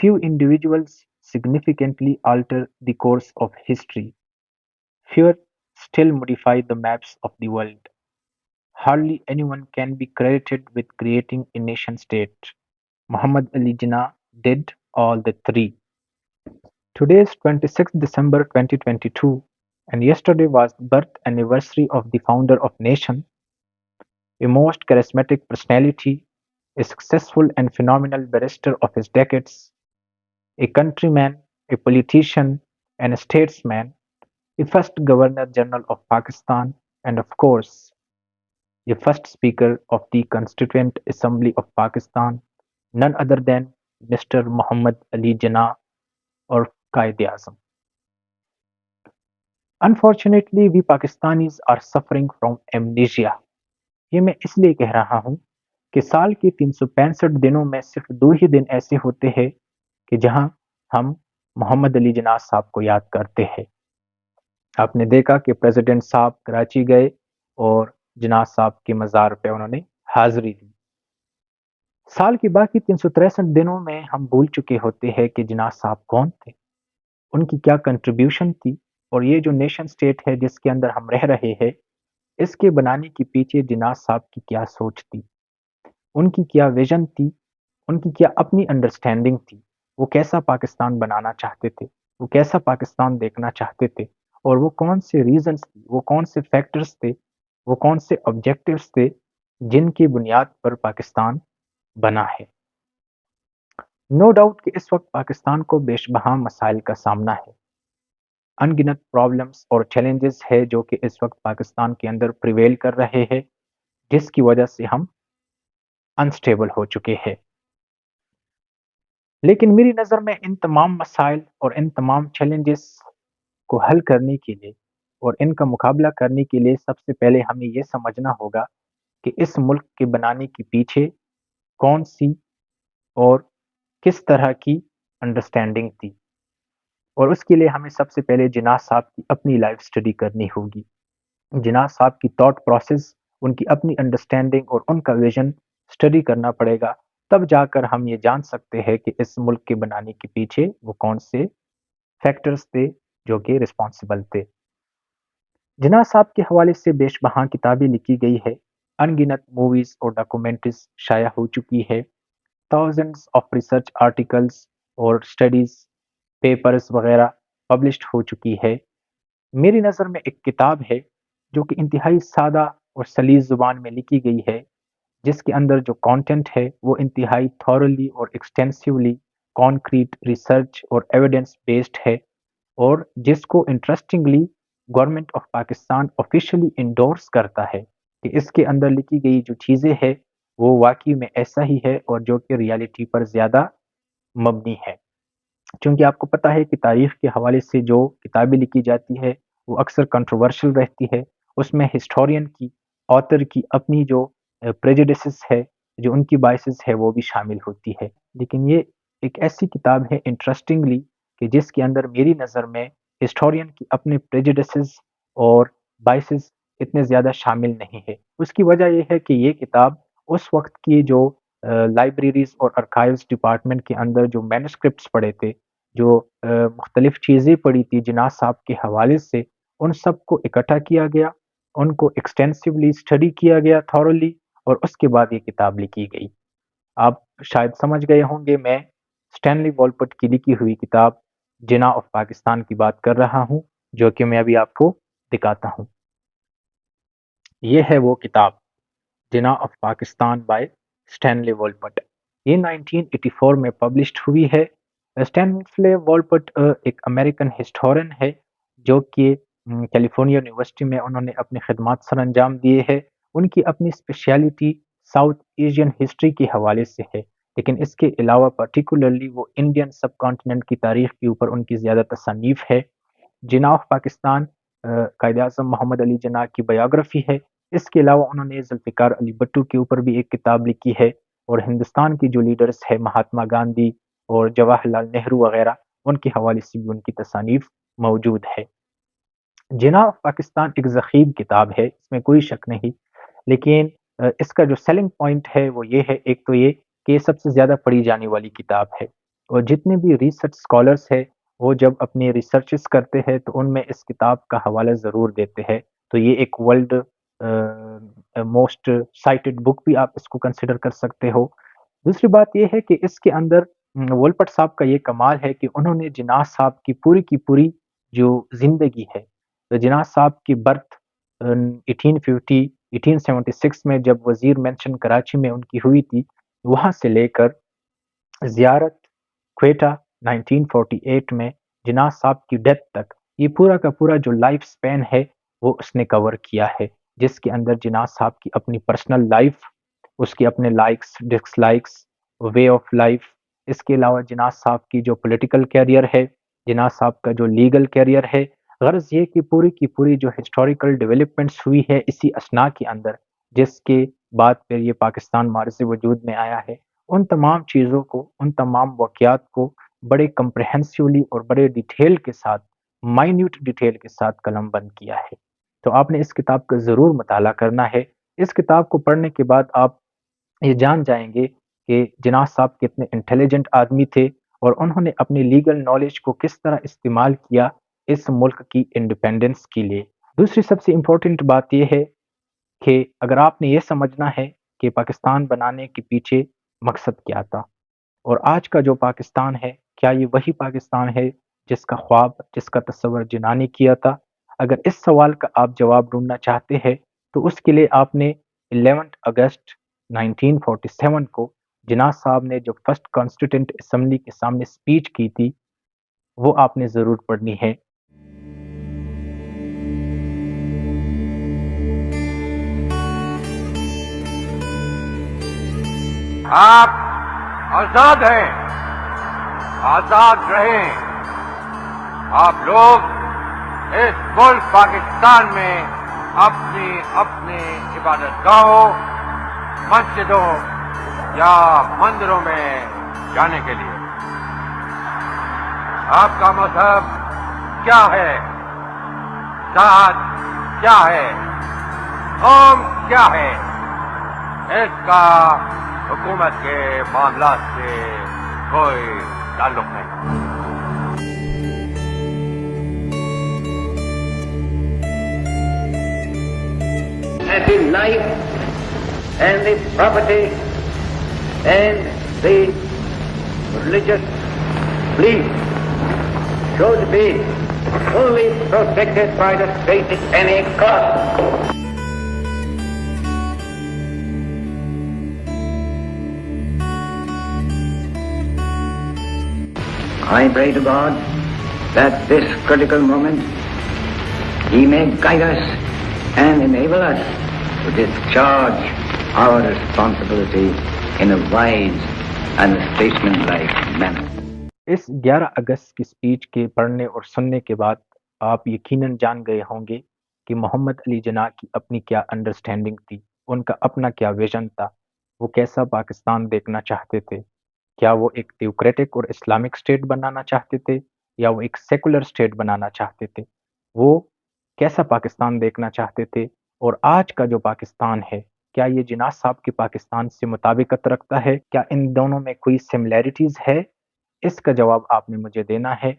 Few individuals significantly alter the course of history. Fewer still modify the maps of the world. Hardly anyone can be credited with creating a nation state. Muhammad Ali Jinnah did all the three. Today is 26th December 2022, and yesterday was the birth anniversary of the founder of nation, a most charismatic personality, a successful and phenomenal barrister of his decades, a countryman, a politician, and a statesman, the first Governor General of Pakistan, and of course, the first Speaker of the Constituent Assembly of Pakistan, none other than Mr. Muhammad Ali Jinnah or Qaid-e-Azam. Unfortunately, we Pakistanis are suffering from amnesia. ये मैं इसलिए कह रहा हूँ कि साल के 365 दिनों में सिर्फ 2 ही दिन ऐसे होते हैं कि जहां हम मोहम्मद अली जिन्ना साहब को याद करते हैं। आपने देखा कि प्रेसिडेंट साहब कराची गए और जिन्ना साहब के मज़ार पे उन्होंने हाजिरी दी। साल के बाकी 363 दिनों में हम भूल चुके होते हैं कि जिन्ना साहब कौन थे, उनकी क्या कंट्रीब्यूशन थी और ये जो नेशन स्टेट है जिसके अंदर हम रह रहे हैं, इसके बनाने के पीछे जिन्ना साहब की क्या सोच थी, उनकी क्या विजन थी, उनकी क्या अपनी अंडरस्टैंडिंग थी, वो कैसा पाकिस्तान बनाना चाहते थे, वो कैसा पाकिस्तान देखना चाहते थे और वो कौन से रीजंस थे, वो कौन से फैक्टर्स थे, वो कौन से ऑब्जेक्टिव्स थे जिनकी बुनियाद पर पाकिस्तान बना है। नो डाउट कि इस वक्त पाकिस्तान को बेशबहा मसाइल का सामना है, अनगिनत प्रॉब्लम्स और चैलेंजेस है जो कि इस वक्त पाकिस्तान के अंदर प्रिवेल कर रहे हैं, जिसकी वजह से हम अनस्टेबल हो चुके हैं। लेकिन मेरी नज़र में इन तमाम मसाइल और इन तमाम चैलेंजेस को हल करने के लिए और इनका मुकाबला करने के लिए सबसे पहले हमें ये समझना होगा कि इस मुल्क के बनाने के पीछे कौन सी और किस तरह की अंडरस्टैंडिंग थी, और उसके लिए हमें सबसे पहले जिन्ना साहब की अपनी लाइफ स्टडी करनी होगी। जिन्ना साहब की थॉट प्रोसेस, उनकी अपनी अंडरस्टैंडिंग और उनका विजन स्टडी करना पड़ेगा, तब जाकर हम ये जान सकते हैं कि इस मुल्क के बनाने के पीछे वो कौन से फैक्टर्स थे जो कि रिस्पॉन्सिबल थे। जिन्ना साहब के हवाले से बेशबहा किताबें लिखी गई है, अनगिनत मूवीज और डॉक्यूमेंट्रीज शाया हो चुकी है, थाउजेंड्स ऑफ रिसर्च आर्टिकल्स और स्टडीज पेपर्स वगैरह पब्लिश्ड हो चुकी है। मेरी नज़र में एक किताब है जो कि इंतहाई सादा और सलीस ज़ुबान में लिखी गई है, जिसके अंदर जो कंटेंट है वो इंतहाई थॉरली और एक्सटेंसिवली कॉन्क्रीट रिसर्च और एविडेंस बेस्ड है, और जिसको interestingly government of Pakistan officially endorse करता है कि इसके अंदर लिखी गई जो चीज़ें हैं वो वाकई में ऐसा ही है और जो कि रियलिटी पर ज़्यादा मबनी है। क्योंकि आपको पता है कि तारीख के हवाले से जो किताबें लिखी जाती है वो अक्सर कंट्रोवर्शियल रहती है, उसमें हिस्टोरियन की, ऑथर की अपनी जो प्रेजुडिसेस है, जो उनकी बाइसेस है वो भी शामिल होती है। लेकिन ये एक ऐसी किताब है इंटरेस्टिंगली कि जिसके अंदर मेरी नज़र में हिस्टोरियन की अपने प्रेजुडिसेस और बाइसेस इतने ज़्यादा शामिल नहीं है। उसकी वजह ये है कि ये किताब उस वक्त की जो लाइब्रेरीज और आर्काइव्स डिपार्टमेंट के अंदर जो मैन्युस्क्रिप्ट्स पड़े थे, जो मुख्तलिफ चीज़ें पड़ी थी जिन्ना साहब के हवाले से, उन सब को इकट्ठा किया गया, उनको एक्सटेंसिवली स्टडी किया गया थॉरली, और उसके बाद ये किताब लिखी गई। आप शायद समझ गए होंगे मैं स्टैनली वॉलपट की लिखी हुई किताब जिन्ना ऑफ पाकिस्तान की बात कर रहा हूँ, जो कि मैं अभी आपको दिखाता हूँ। ये है वो किताब जिन्ना ऑफ पाकिस्तान बाय स्टैनली वॉलपट। ये 1984 में पब्लिश्ड हुई है। स्टैनली वॉलपट एक अमेरिकन हिस्टोरियन है जो कि कैलिफोर्निया यूनिवर्सिटी में उन्होंने अपनी खिदमत सर अंजाम दिए है। उनकी अपनी स्पेशलिटी साउथ एशियन हिस्ट्री के हवाले से है, लेकिन इसके अलावा पर्टिकुलरली वो इंडियन सब कॉन्टिनेंट की तारीख के ऊपर उनकी ज़्यादा तसनीफ़ है। जिन्ना ऑफ पाकिस्तान कायद-ए-आज़म मोहम्मद अली जिन्ना की बायोग्राफी है। इसके अलावा उन्होंने जुल्फ़िकार अली भुट्टो के ऊपर भी एक किताब लिखी है, और हिंदुस्तान की जो लीडर्स है महात्मा गांधी और जवाहरलाल नेहरू वगैरह, उनके हवाले से भी उनकी तसानीफ मौजूद है। जिन्ना ऑफ पाकिस्तान एक ज़ख़ीम किताब है, इसमें कोई शक नहीं, लेकिन इसका जो सेलिंग पॉइंट है वो ये है, एक तो ये कि सबसे ज़्यादा पढ़ी जाने वाली किताब है, اور جتنے بھی ریسرچ اسکالرس ہیں وہ جب اپنی ریسرچز کرتے ہیں تو ان میں اس کتاب کا حوالہ ضرور دیتے ہیں، تو یہ ایک ورلڈ موسٹ سائٹڈ بک بھی آپ اس کو کنسیڈر کر سکتے ہو۔ دوسری بات یہ ہے کہ اس کے اندر وولپٹ صاحب کا یہ کمال ہے کہ انہوں نے جناح صاحب کی پوری جو زندگی ہے، تو جناح صاحب کی برتھ 1850 1876 میں جب وزیر مینشن کراچی میں ان کی ہوئی تھی، وہاں سے لے کر زیارت کوئٹہ 1948 میں جناح صاحب کی ڈیتھ تک، یہ پورا کا پورا جو لائف سپین ہے وہ اس نے کور کیا ہے، جس کے اندر جناح صاحب کی اپنی پرسنل لائف، اس کی اپنے likes dislikes, way of life, اس کے علاوہ جناح صاحب کی جو پولیٹیکل کیریئر ہے، جناح صاحب کا جو لیگل کیریئر ہے، غرض یہ کہ پوری کی پوری جو ہسٹوریکل ڈیولپمنٹس ہوئی ہے اسی اسنا کے اندر، جس کے بعد پھر یہ پاکستان معرض وجود میں آیا ہے، ان تمام چیزوں کو، ان تمام واقعات کو بڑے کمپریہنسولی اور بڑے ڈیٹیل کے ساتھ، مائنیوٹ ڈیٹیل کے ساتھ قلم بند کیا ہے۔ تو آپ نے اس کتاب کا ضرور مطالعہ کرنا ہے۔ اس کتاب کو پڑھنے کے بعد آپ یہ جان جائیں گے کہ جناح صاحب کتنے انٹیلیجنٹ آدمی تھے اور انہوں نے اپنی لیگل نالج کو کس طرح استعمال کیا اس ملک کی انڈیپینڈنس کے لیے۔ دوسری سب سے امپورٹنٹ بات یہ ہے کہ اگر آپ نے یہ سمجھنا ہے کہ پاکستان بنانے کے پیچھے مقصد کیا تھا اور آج کا جو پاکستان ہے، کیا یہ وہی پاکستان ہے جس کا خواب، جس کا تصور جناح نے کیا تھا؟ اگر اس سوال کا آپ جواب ڈھونڈنا چاہتے ہیں تو اس کے لیے آپ نے 11 اگست 1947 کو جناح صاحب نے جو فرسٹ کانسٹیٹیوئنٹ اسمبلی کے سامنے اسپیچ کی تھی وہ آپ نے ضرور پڑھنی ہے۔ آپ آزاد ہیں، آزاد رہیں۔ آپ لوگ اس ملک پاکستان میں اپنی اپنی عبادت گاہوں، مسجدوں یا مندروں میں جانے کے لیے۔ آپ کا مذہب کیا ہے، ذات کیا ہے، قوم کیا ہے، اس کا حکومت کے معاملات سے کوئی تعلق نہیں۔ And the life and the property and the religious belief should be fully protected by the state at any cost. I pray to God that this critical moment He may guide us and enable us to discharge our responsibility in a wise and statesmanlike manner. اس 11 اگست کی speech کے پڑھنے اور سننے کے بعد آپ یقیناً جان گئے ہوں گے کہ محمد علی جناح کی اپنی کیا انڈرسٹینڈنگ تھی، ان کا اپنا کیا ویژن تھا، وہ کیسا پاکستان دیکھنا چاہتے تھے۔ کیا وہ ایک تھیوکریٹک اور اسلامک اسٹیٹ بنانا چاہتے تھے یا وہ ایک سیکولر اسٹیٹ بنانا چاہتے تھے؟ وہ کیسا پاکستان دیکھنا چاہتے تھے؟ اور آج کا جو پاکستان ہے، کیا یہ جناح صاحب کے پاکستان سے مطابقت رکھتا ہے؟ کیا ان دونوں میں کوئی سملیرٹیز ہے؟ اس کا جواب آپ نے مجھے دینا ہے۔